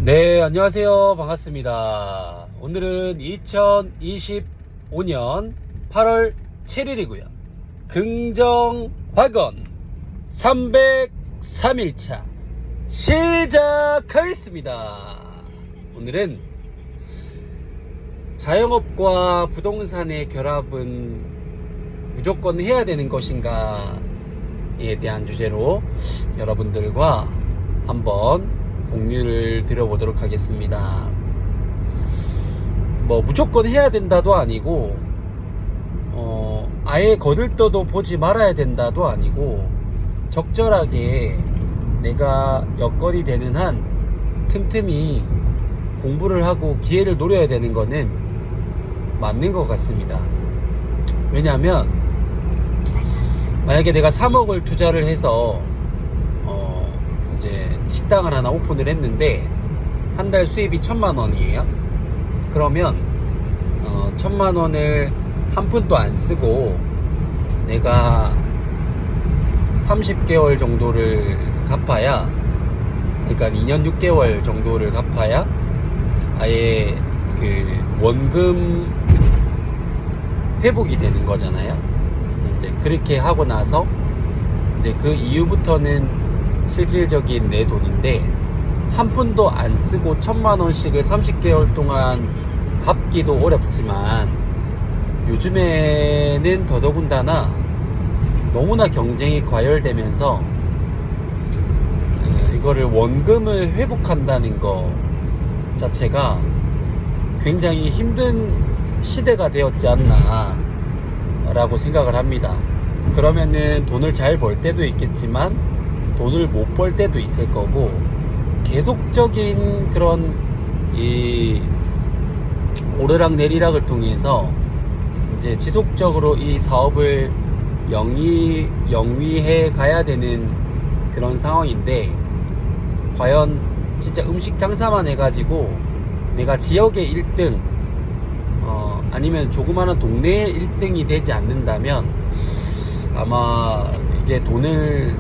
네, 안녕하세요. 반갑습니다. 오늘은 2025년 8월 7일이고요. 긍정학원 303일차 시작하겠습니다. 오늘은 자영업과 부동산의 결합은 무조건 해야 되는 것인가에 대한 주제로 여러분들과 한번 공유를 드려보도록 하겠습니다. 뭐 무조건 해야 된다도 아니고 아예 거들떠도 보지 말아야 된다도 아니고 적절하게 내가 여건이 되는 한 틈틈이 공부를 하고 기회를 노려야 되는 거는 맞는 것 같습니다. 왜냐하면 만약에 내가 3억을 투자를 해서 이제 식당을 하나 오픈을 했는데 한 달 수입이 1,000만원이에요. 그러면 1,000만원을 한 푼도 안 쓰고 내가 30개월 정도를 갚아야, 그러니까 2년 6개월 정도를 갚아야 아예 그 원금 회복이 되는 거잖아요. 이제 그렇게 하고 나서 이제 그 이후부터는 실질적인 내 돈인데 한 푼도 안 쓰고 1,000만원씩을 30개월 동안 갚기도 어렵지만 요즘에는 더더군다나 너무나 경쟁이 과열되면서 이거를 원금을 회복한다는 거 자체가 굉장히 힘든 시대가 되었지 않나 라고 생각을 합니다. 그러면은 돈을 잘 벌 때도 있겠지만 돈을 못 벌 때도 있을 거고, 계속적인 그런 이 오르락 내리락을 통해서 이제 지속적으로 이 사업을 영위해 가야 되는 그런 상황인데, 과연 진짜 음식 장사만 해가지고 내가 지역의 1등 아니면 조그마한 동네의 1등이 되지 않는다면 아마 이게 돈을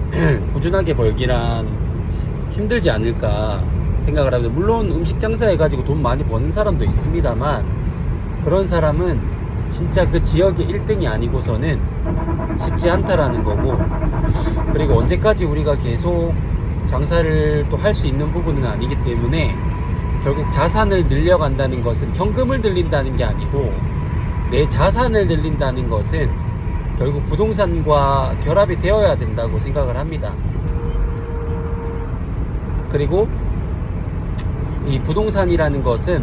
꾸준하게 벌기란 힘들지 않을까 생각을 합니다. 물론 음식 장사 해가지고 돈 많이 버는 사람도 있습니다만, 그런 사람은 진짜 그 지역의 1등이 아니고서는 쉽지 않다라는 거고, 그리고 언제까지 우리가 계속 장사를 또 할 수 있는 부분은 아니기 때문에 결국 자산을 늘려간다는 것은 현금을 늘린다는 게 아니고 내 자산을 늘린다는 것은 결국 부동산과 결합이 되어야 된다고 생각을 합니다. 그리고 이 부동산이라는 것은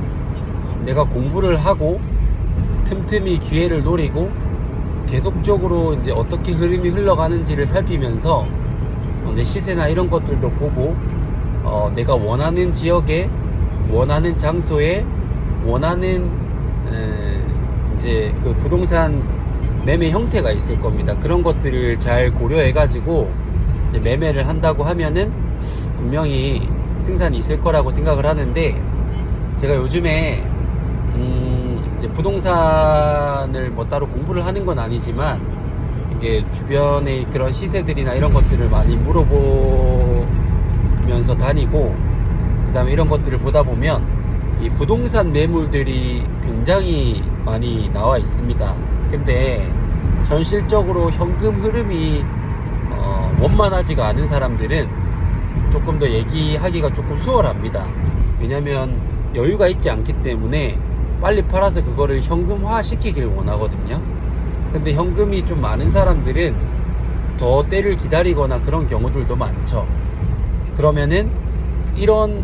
내가 공부를 하고 틈틈이 기회를 노리고 계속적으로 이제 어떻게 흐름이 흘러가는지를 살피면서 이제 시세나 이런 것들도 보고 내가 원하는 지역에, 원하는 장소에, 원하는 이제 그 부동산 매매 형태가 있을 겁니다. 그런 것들을 잘 고려해 가지고 이제 매매를 한다고 하면은 분명히 승산이 있을 거라고 생각을 하는데, 제가 요즘에 이제 부동산을 뭐 따로 공부를 하는 건 아니지만 이게 주변의 그런 시세들이나 이런 것들을 많이 물어보면서 다니고, 그 다음에 이런 것들을 보다 보면 이 부동산 매물들이 굉장히 많이 나와 있습니다. 근데 현실적으로 현금 흐름이 원만하지가 않은 사람들은 조금 더 얘기하기가 조금 수월합니다. 왜냐면 여유가 있지 않기 때문에 빨리 팔아서 그거를 현금화 시키길 원하거든요. 근데 현금이 좀 많은 사람들은 더 때를 기다리거나 그런 경우들도 많죠. 그러면은 이런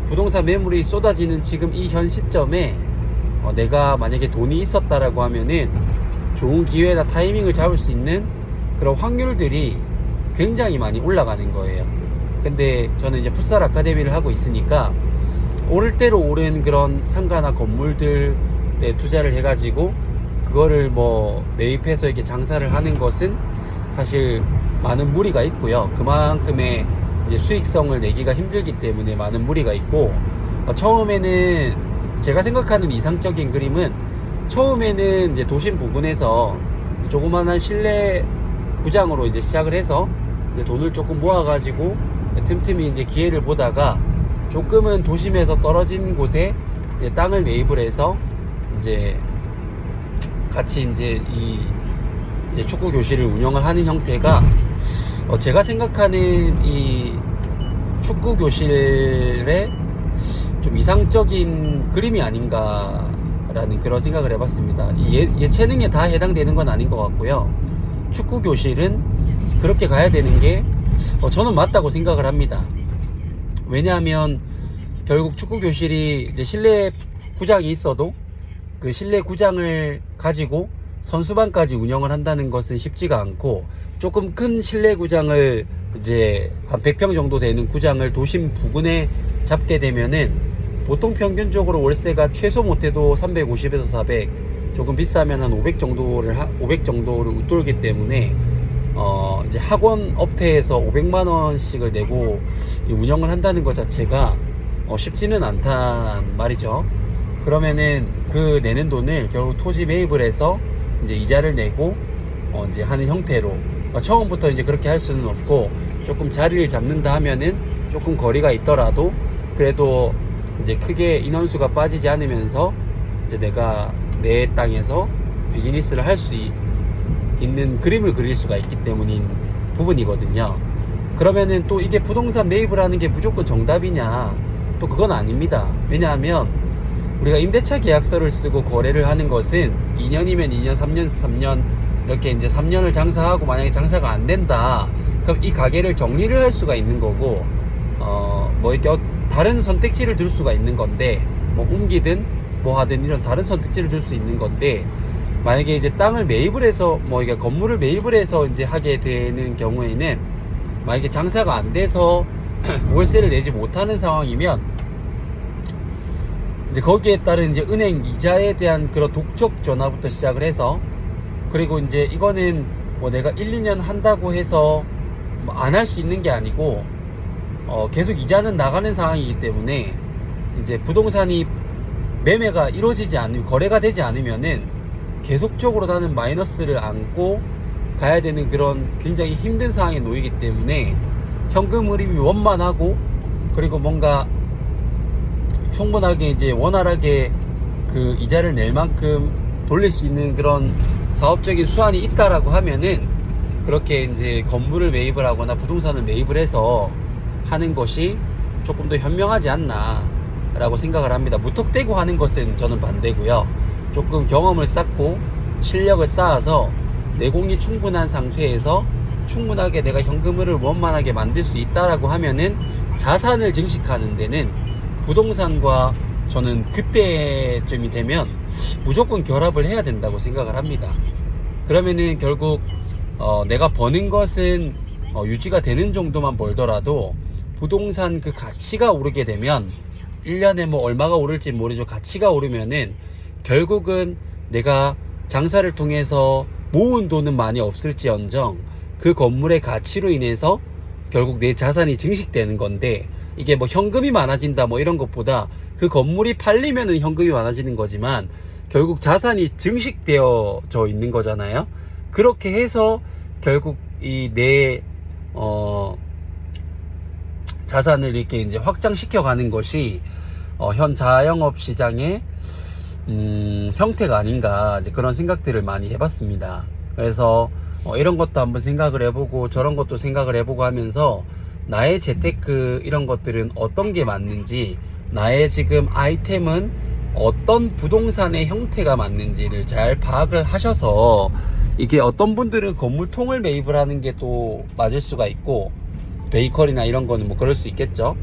부동산 매물이 쏟아지는 지금 이 현 시점에 내가 만약에 돈이 있었다라고 하면은 좋은 기회나 타이밍을 잡을 수 있는 그런 확률들이 굉장히 많이 올라가는 거예요. 근데 저는 이제 풋살 아카데미를 하고 있으니까 오를 대로 오른 그런 상가나 건물들에 투자를 해가지고 그거를 뭐 매입해서 이렇게 장사를 하는 것은 사실 많은 무리가 있고요. 그만큼의 이제 수익성을 내기가 힘들기 때문에 많은 무리가 있고, 처음에는 제가 생각하는 이상적인 그림은 처음에는 이제 도심 부근에서 조그만한 실내 구장으로 이제 시작을 해서 이제 돈을 조금 모아가지고 틈틈이 이제 기회를 보다가 조금은 도심에서 떨어진 곳에 이제 땅을 매입을 해서 이제 같이 이제 이제 축구 교실을 운영을 하는 형태가 제가 생각하는 이 축구 교실의 좀 이상적인 그림이 아닌가라는 그런 생각을 해봤습니다. 이 예체능에 다 해당되는 건 아닌 것 같고요. 축구 교실은 그렇게 가야 되는 게 저는 맞다고 생각을 합니다. 왜냐하면 결국 축구 교실이 이제 실내 구장이 있어도 그 실내 구장을 가지고 선수반까지 운영을 한다는 것은 쉽지가 않고, 조금 큰 실내 구장을 이제 한 100평 정도 되는 구장을 도심 부근에 잡게 되면은 보통 평균적으로 월세가 최소 못해도 350에서 400, 조금 비싸면 한 500 정도를 웃돌기 때문에 이제 학원 업태에서 500만 원씩을 내고 운영을 한다는 것 자체가 쉽지는 않단 말이죠. 그러면은 그 내는 돈을 결국 토지 매입을 해서 이제 이자를 내고 이제 하는 형태로, 처음부터 이제 그렇게 할 수는 없고, 조금 자리를 잡는다 하면은 조금 거리가 있더라도 그래도 이제 크게 인원수가 빠지지 않으면서 이제 내가 내 땅에서 비즈니스를 할 수 있는 그림을 그릴 수가 있기 때문인 부분이거든요. 그러면은 또 이게 부동산 매입을 하는 게 무조건 정답이냐? 또 그건 아닙니다. 왜냐하면 우리가 임대차 계약서를 쓰고 거래를 하는 것은 2년이면 2년, 3년, 3년 이렇게 이제 3년을 장사하고, 만약에 장사가 안 된다 그럼 이 가게를 정리를 할 수가 있는 거고, 뭐 이렇게 다른 선택지를 들 수가 있는 건데, 뭐 옮기든 뭐 하든 이런 다른 선택지를 줄 수 있는 건데, 만약에 이제 땅을 매입을 해서 뭐 이게 건물을 매입을 해서 이제 하게 되는 경우에는, 만약에 장사가 안 돼서 월세를 내지 못하는 상황이면 이제 거기에 따른 이제 은행 이자에 대한 그런 독촉 전화부터 시작을 해서, 그리고 이제 이거는 뭐 내가 1, 2년 한다고 해서 뭐 안 할 수 있는 게 아니고 계속 이자는 나가는 상황이기 때문에, 이제 부동산이 매매가 이루어지지 않으면, 거래가 되지 않으면은 계속적으로 나는 마이너스를 안고 가야 되는 그런 굉장히 힘든 상황에 놓이기 때문에, 현금 흐름이 원만하고 그리고 뭔가 충분하게 이제 원활하게 그 이자를 낼 만큼 돌릴 수 있는 그런 사업적인 수완이 있다라고 하면은, 그렇게 이제 건물을 매입을 하거나 부동산을 매입을 해서 하는 것이 조금 더 현명하지 않나 라고 생각을 합니다. 무턱대고 하는 것은 저는 반대고요. 조금 경험을 쌓고 실력을 쌓아서 내공이 충분한 상태에서 충분하게 내가 현금을 원만하게 만들 수 있다라고 하면은, 자산을 증식하는 데는 부동산과 저는 그때쯤이 되면 무조건 결합을 해야 된다고 생각을 합니다. 그러면은 결국 내가 버는 것은 유지가 되는 정도만 벌더라도 부동산 그 가치가 오르게 되면, 1년에 뭐 얼마가 오를지 모르죠. 가치가 오르면은 결국은 내가 장사를 통해서 모은 돈은 많이 없을지언정 그 건물의 가치로 인해서 결국 내 자산이 증식되는 건데, 이게 뭐 현금이 많아진다 뭐 이런 것보다 그 건물이 팔리면은 현금이 많아지는 거지만 결국 자산이 증식되어져 있는 거잖아요. 그렇게 해서 결국 이 내 자산을 이렇게 이제 확장시켜 가는 것이 현 자영업 시장의 형태가 아닌가, 이제 그런 생각들을 많이 해봤습니다. 그래서 이런 것도 한번 생각을 해보고 저런 것도 생각을 해보고 하면서 나의 재테크 이런 것들은 어떤 게 맞는지, 나의 지금 아이템은 어떤 부동산의 형태가 맞는지를 잘 파악을 하셔서, 이게 어떤 분들은 건물통을 매입을 하는 게 또 맞을 수가 있고, 베이커리나 이런 거는 뭐 그럴 수 있겠죠.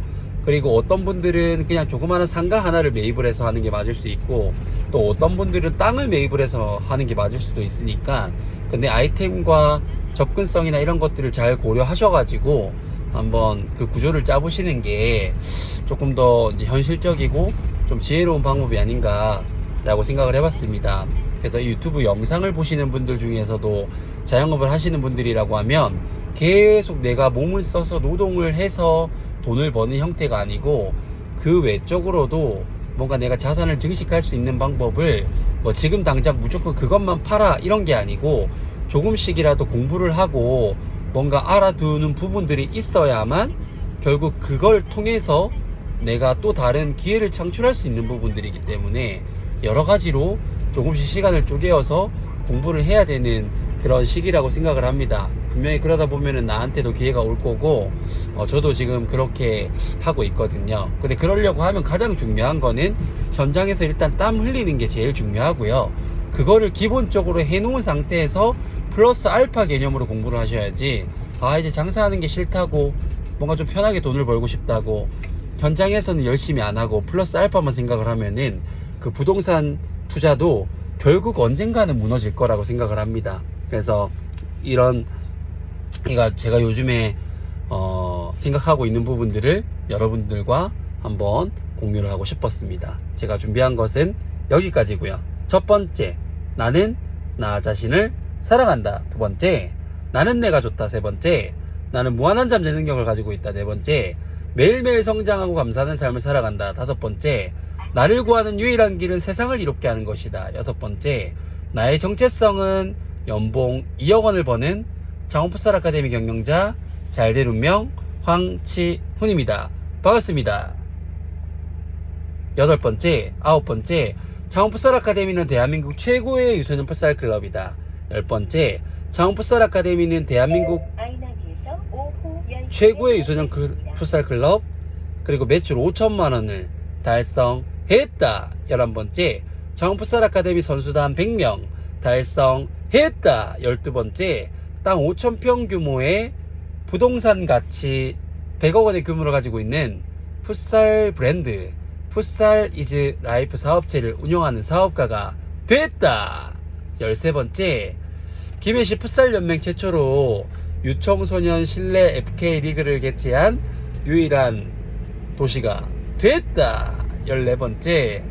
그리고 어떤 분들은 그냥 조그마한 상가 하나를 매입을 해서 하는 게 맞을 수 있고, 또 어떤 분들은 땅을 매입을 해서 하는 게 맞을 수도 있으니까, 근데 아이템과 접근성이나 이런 것들을 잘 고려하셔가지고 한번 그 구조를 짜보시는 게 조금 더 이제 현실적이고 좀 지혜로운 방법이 아닌가 라고 생각을 해봤습니다. 그래서 이 유튜브 영상을 보시는 분들 중에서도 자영업을 하시는 분들이라고 하면 계속 내가 몸을 써서 노동을 해서 돈을 버는 형태가 아니고, 그 외적으로도 뭔가 내가 자산을 증식할 수 있는 방법을 뭐 지금 당장 무조건 그것만 팔아 이런 게 아니고, 조금씩이라도 공부를 하고 뭔가 알아두는 부분들이 있어야만 결국 그걸 통해서 내가 또 다른 기회를 창출할 수 있는 부분들이기 때문에 여러 가지로 조금씩 시간을 쪼개어서 공부를 해야 되는 그런 시기라고 생각을 합니다. 분명히 그러다 보면은 나한테도 기회가 올 거고, 저도 지금 그렇게 하고 있거든요. 근데 그러려고 하면 가장 중요한 거는 현장에서 일단 땀 흘리는 게 제일 중요하고요. 그거를 기본적으로 해놓은 상태에서 플러스 알파 개념으로 공부를 하셔야지, 이제 장사하는 게 싫다고, 뭔가 좀 편하게 돈을 벌고 싶다고 현장에서는 열심히 안 하고 플러스 알파만 생각을 하면은 그 부동산 투자도 결국 언젠가는 무너질 거라고 생각을 합니다. 그래서 제가 요즘에 생각하고 있는 부분들을 여러분들과 한번 공유를 하고 싶었습니다. 제가 준비한 것은 여기까지고요. 첫 번째, 나는 나 자신을 사랑한다. 두 번째, 나는 내가 좋다. 세 번째, 나는 무한한 잠재 능력을 가지고 있다. 네 번째, 매일매일 성장하고 감사하는 삶을 살아간다. 다섯 번째, 나를 구하는 유일한 길은 세상을 이롭게 하는 것이다. 여섯 번째, 나의 정체성은 연봉 2억 원을 버는 장원풋살 아카데미 경영자 잘될 운명 황치훈입니다. 반갑습니다. 여덟 번째, 아홉 번째, 장원풋살 아카데미는 대한민국 최고의 유소년 풋살 클럽이다. 열 번째, 장원풋살 아카데미는 대한민국 최고의 유소년 풋살 클럽, 그리고 매출 5천만 원을 달성했다. 11번째, 장원풋살 아카데미 선수단 100명 달성했다. 12번째, 땅 5,000평 규모의 부동산 가치 100억 원의 규모를 가지고 있는 풋살 브랜드 풋살 이즈 라이프 사업체를 운영하는 사업가가 됐다. 13번째, 김해시 풋살연맹 최초로 유청소년 실내 FK 리그를 개최한 유일한 도시가 됐다. 14번째,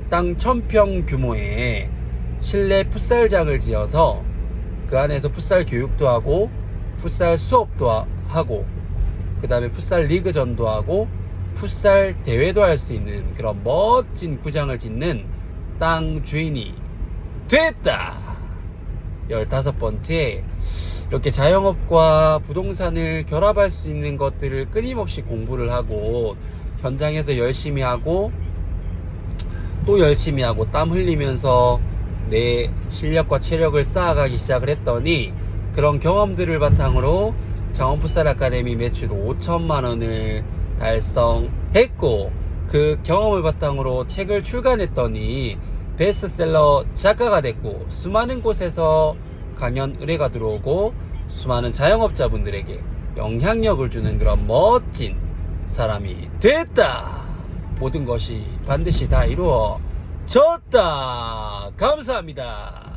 땅 1,000평 규모의 실내 풋살장을 지어서 그 안에서 풋살 교육도 하고 풋살 수업도 하고 그 다음에 풋살 리그전도 하고 풋살 대회도 할 수 있는 그런 멋진 구장을 짓는 땅 주인이 됐다. 15번째, 이렇게 자영업과 부동산을 결합할 수 있는 것들을 끊임없이 공부를 하고 현장에서 열심히 하고 또 열심히 하고 땀 흘리면서 내 실력과 체력을 쌓아가기 시작을 했더니 그런 경험들을 바탕으로 장원풋살 아카데미 매출 5천만 원을 달성했고, 그 경험을 바탕으로 책을 출간했더니 베스트셀러 작가가 됐고, 수많은 곳에서 강연 의뢰가 들어오고 수많은 자영업자분들에게 영향력을 주는 그런 멋진 사람이 됐다. 모든 것이 반드시 다 이루어졌다. 감사합니다.